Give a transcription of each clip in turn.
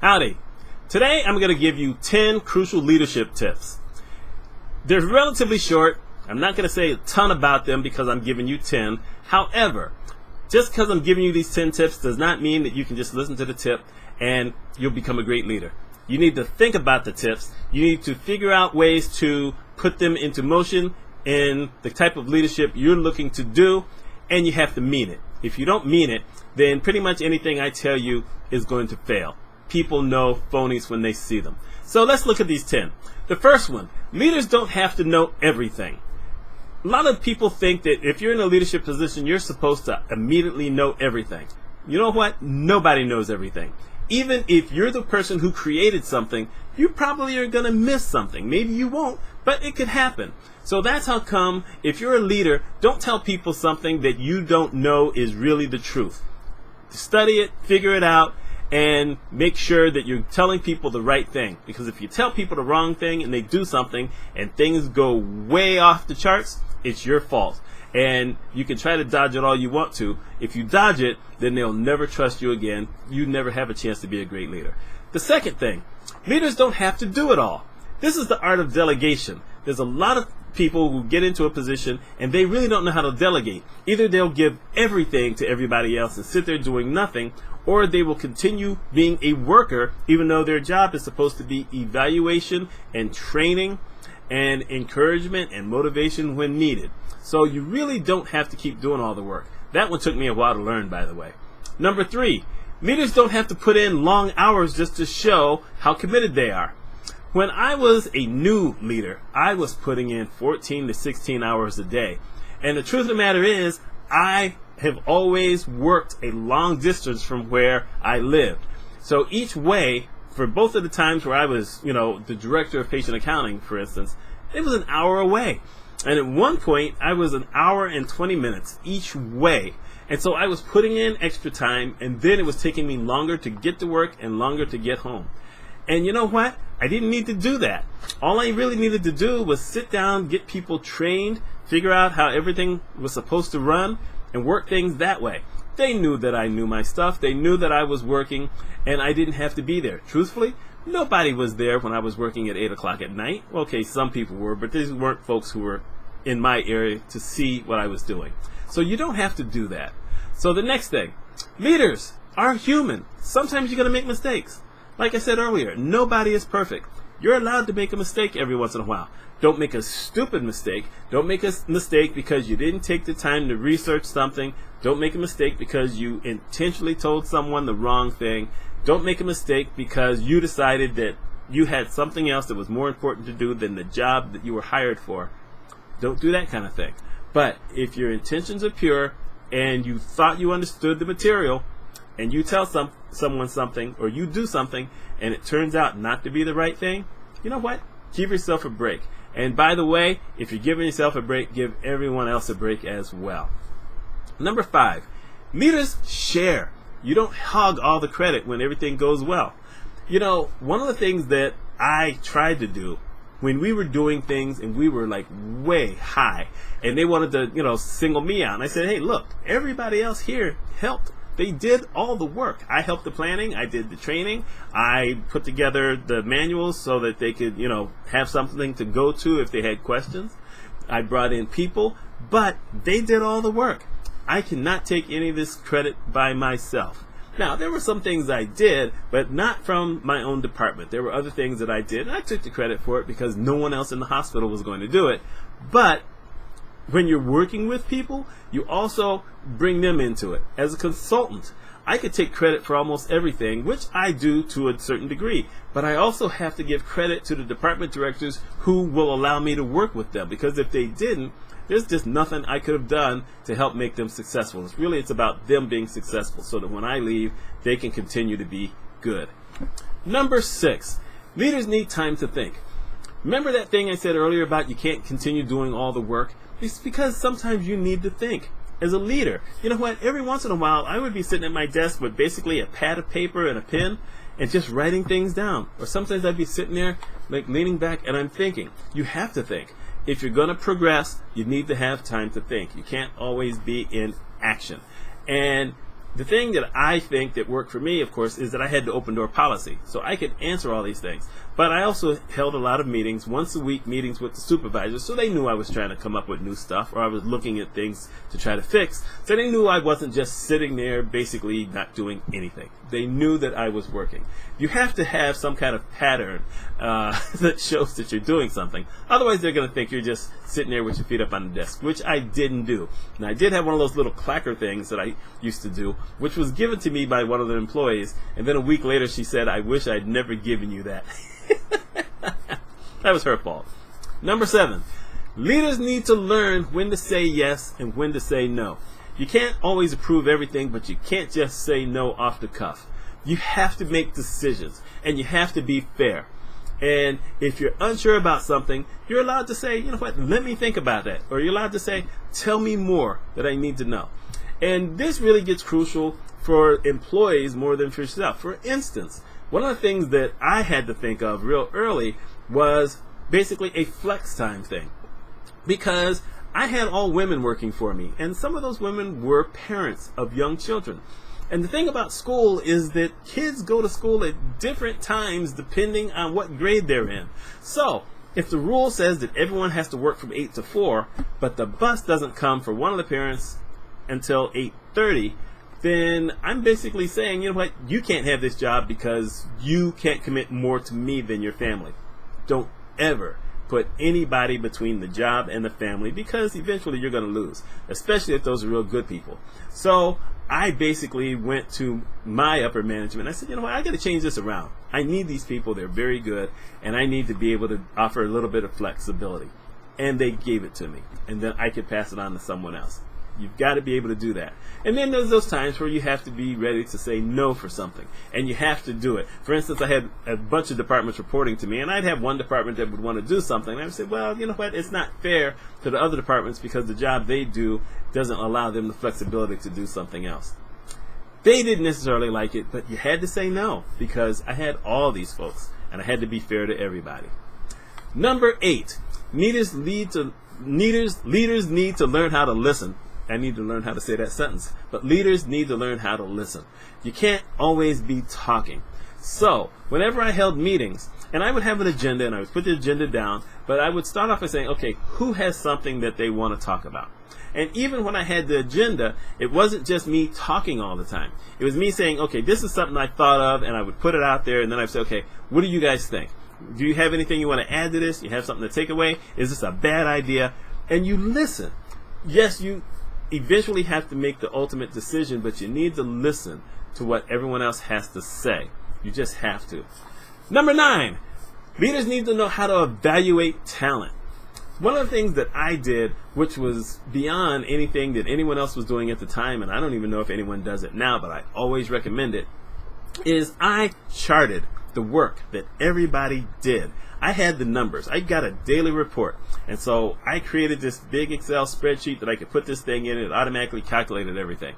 Howdy. Today I'm going to give you 10 crucial leadership tips. They're relatively short. I'm not going to say a ton about them because I'm giving you 10. However, just because I'm giving you these 10 tips does not mean that you can just listen to the tip and you'll become a great leader. You need to think about the tips. You need to figure out ways to put them into motion in the type of leadership you're looking to do, and you have to mean it. If you don't mean it, then pretty much anything I tell you is going to fail. People know phonies when they see them. So let's look at these 10. The first one, leaders don't have to know everything. A lot of people think that if you're in a leadership position, you're supposed to immediately know everything. You know what? Nobody knows everything. Even if you're the person who created something, you probably are going to miss something. Maybe you won't, but it could happen. So that's how come if you're a leader, don't tell people something that you don't know is really the truth. Study it, figure it out, and make sure that you're telling people the right thing. Because if you tell people the wrong thing and they do something and things go way off the charts, it's your fault. And you can try to dodge it all you want to. If you dodge it, then they'll never trust you again. You never have a chance to be a great leader. The second thing, leaders don't have to do it all. This is the art of delegation. There's a lot of people who get into a position and they really don't know how to delegate. Either they'll give everything to everybody else and sit there doing nothing, or they will continue being a worker even though their job is supposed to be evaluation and training and encouragement and motivation when needed. So you really don't have to keep doing all the work. That one took me a while to learn, by the way. Number 3, leaders don't have to put in long hours just to show how committed they are. When I was a new leader, I was putting in 14 to 16 hours a day. And the truth of the matter is, I have always worked a long distance from where I lived. So each way, for both of the times where I was, the director of patient accounting, for instance, it was an hour away. And at one point, I was an hour and 20 minutes each way. And so I was putting in extra time, and then it was taking me longer to get to work and longer to get home. And you know what? I didn't need to do that. All I really needed to do was sit down, get people trained, figure out how everything was supposed to run, and work things that way. They knew that I knew my stuff. They knew that I was working, and I didn't have to be there. Truthfully, nobody was there when I was working at 8 o'clock at night. Okay, some people were, but these weren't folks who were in my area to see what I was doing. So you don't have to do that. So the next thing, leaders are human. Sometimes you're going to make mistakes. Like I said earlier, nobody is perfect. You're allowed to make a mistake every once in a while. Don't make a stupid mistake. Don't make a mistake because you didn't take the time to research something. Don't make a mistake because you intentionally told someone the wrong thing. Don't make a mistake because you decided that you had something else that was more important to do than the job that you were hired for. Don't do that kind of thing. But if your intentions are pure and you thought you understood the material, and you tell someone something, or you do something, and it turns out not to be the right thing, you know what? Give yourself a break. And by the way, if you're giving yourself a break, give everyone else a break as well. Number 5, leaders share. You don't hog all the credit when everything goes well. One of the things that I tried to do when we were doing things and we were like way high, and they wanted to, single me out, and I said, hey, look, everybody else here helped. They did all the work. I helped the planning. I did the training. I put together the manuals so that they could, have something to go to if they had questions. I brought in people, but they did all the work. I cannot take any of this credit by myself. Now, there were some things I did, but not from my own department. There were other things that I did, and I took the credit for it because no one else in the hospital was going to do it. But when you're working with people, you also bring them into it. As a consultant, I could take credit for almost everything, which I do to a certain degree. But I also have to give credit to the department directors who will allow me to work with them. Because if they didn't, there's just nothing I could have done to help make them successful. It's about them being successful so that when I leave, they can continue to be good. Number 6, leaders need time to think. Remember that thing I said earlier about you can't continue doing all the work? It's because sometimes you need to think. As a leader, you know what? Every once in a while, I would be sitting at my desk with basically a pad of paper and a pen and just writing things down. Or sometimes I'd be sitting there, like leaning back, and I'm thinking. You have to think. If you're going to progress, you need to have time to think. You can't always be in action. And The thing that I think that worked for me, of course, is that I had the open door policy. So I could answer all these things. But I also held a lot of meetings, once a week meetings with the supervisors, so they knew I was trying to come up with new stuff, or I was looking at things to try to fix. So they knew I wasn't just sitting there basically not doing anything. They knew that I was working. You have to have some kind of pattern that shows that you're doing something. Otherwise, they're going to think you're just sitting there with your feet up on the desk, which I didn't do. And I did have one of those little clacker things that I used to do, which was given to me by one of the employees. And then a week later, she said, "I wish I'd never given you that." That was her fault. Number 7, leaders need to learn when to say yes and when to say no. You can't always approve everything, but you can't just say no off the cuff. You have to make decisions, and you have to be fair. And if you're unsure about something, you're allowed to say, you know what, let me think about that. Or you're allowed to say, tell me more that I need to know. And this really gets crucial for employees more than for yourself. For instance, one of the things that I had to think of real early was basically a flex time thing. Because I had all women working for me, and some of those women were parents of young children. And the thing about school is that kids go to school at different times depending on what grade they're in. So, if the rule says that everyone has to work from 8 to 4, but the bus doesn't come for one of the parents until 8:30, then I'm basically saying, you know what, you can't have this job because you can't commit more to me than your family. Don't ever put anybody between the job and the family, because eventually you're going to lose, especially if those are real good people. So I basically went to my upper management. I said, you know what, I got to change this around. I need these people. They're very good, and I need to be able to offer a little bit of flexibility. And they gave it to me, and then I could pass it on to someone else. You've got to be able to do that. And then there's those times where you have to be ready to say no for something, and you have to do it. For instance, I had a bunch of departments reporting to me, and I'd have one department that would want to do something, and I would say, well, you know what, it's not fair to the other departments because the job they do doesn't allow them the flexibility to do something else. They didn't necessarily like it, but you had to say no because I had all these folks, and I had to be fair to everybody. Number 8, leaders need to learn how to listen. I need to learn how to say that sentence. But leaders need to learn how to listen. You can't always be talking. So, whenever I held meetings, and I would have an agenda, and I would put the agenda down, but I would start off by saying, okay, who has something that they want to talk about? And even when I had the agenda, it wasn't just me talking all the time. It was me saying, okay, this is something I thought of, and I would put it out there, and then I'd say, okay, what do you guys think? Do you have anything you want to add to this? You have something to take away? Is this a bad idea? And you listen. Yes, you eventually have to make the ultimate decision, but you need to listen to what everyone else has to say. You just have to. Number 9, leaders need to know how to evaluate talent. One of the things that I did, which was beyond anything that anyone else was doing at the time, and I don't even know if anyone does it now, but I always recommend it, is I charted the work that everybody did. I had the numbers. I got a daily report. And so I created this big Excel spreadsheet that I could put this thing in. It automatically calculated everything.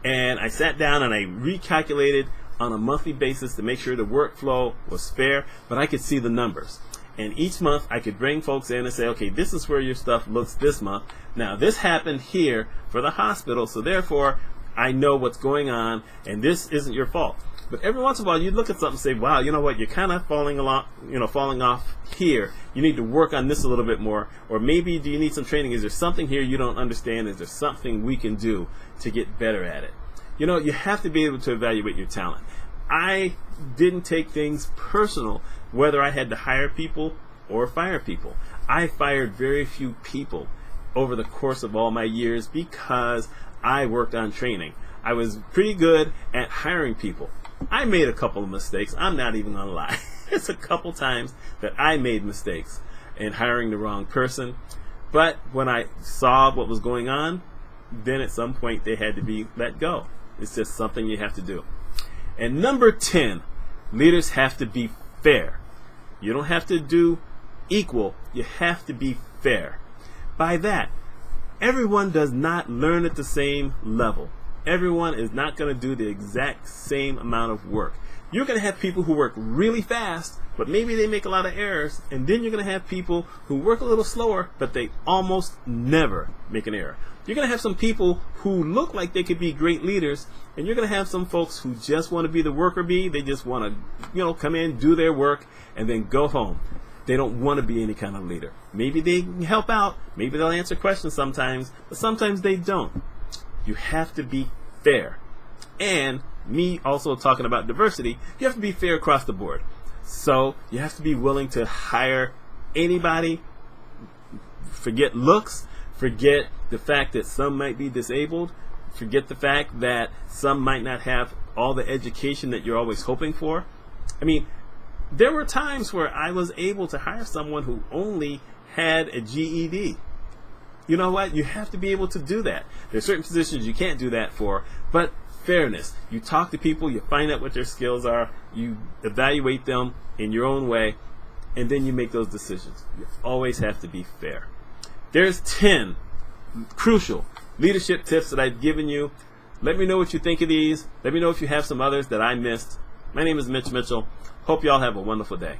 And I sat down and I recalculated on a monthly basis to make sure the workflow was fair, but I could see the numbers. And each month I could bring folks in and say, okay, this is where your stuff looks this month. Now this happened here for the hospital, so therefore I know what's going on, and this isn't your fault. But every once in a while, you look at something and say, wow, you know what, you're kind of falling off here. You need to work on this a little bit more. Or maybe do you need some training? Is there something here you don't understand? Is there something we can do to get better at it? You know, you have to be able to evaluate your talent. I didn't take things personal, whether I had to hire people or fire people. I fired very few people over the course of all my years because I worked on training. I was pretty good at hiring people. I made a couple of mistakes. I'm not even going to lie. It's a couple times that I made mistakes in hiring the wrong person. But when I saw what was going on, then at some point they had to be let go. It's just something you have to do. And number 10, leaders have to be fair. You don't have to do equal. You have to be fair. By that, everyone does not learn at the same level. Everyone is not going to do the exact same amount of work. You're going to have people who work really fast, but maybe they make a lot of errors. And then you're going to have people who work a little slower, but they almost never make an error. You're going to have some people who look like they could be great leaders, and you're going to have some folks who just want to be the worker bee. They just want to, come in, do their work, and then go home. They don't want to be any kind of leader. Maybe they can help out. Maybe they'll answer questions sometimes, but sometimes they don't. You have to be fair. And me also talking about diversity, you have to be fair across the board. So you have to be willing to hire anybody. Forget looks. Forget the fact that some might be disabled. Forget the fact that some might not have all the education that you're always hoping for. I mean, there were times where I was able to hire someone who only had a GED. You know what? You have to be able to do that. There's certain positions you can't do that for, but fairness. You talk to people, you find out what their skills are, you evaluate them in your own way, and then you make those decisions. You always have to be fair. There's 10 crucial leadership tips that I've given you. Let me know what you think of these. Let me know if you have some others that I missed. My name is Mitch Mitchell. Hope you all have a wonderful day.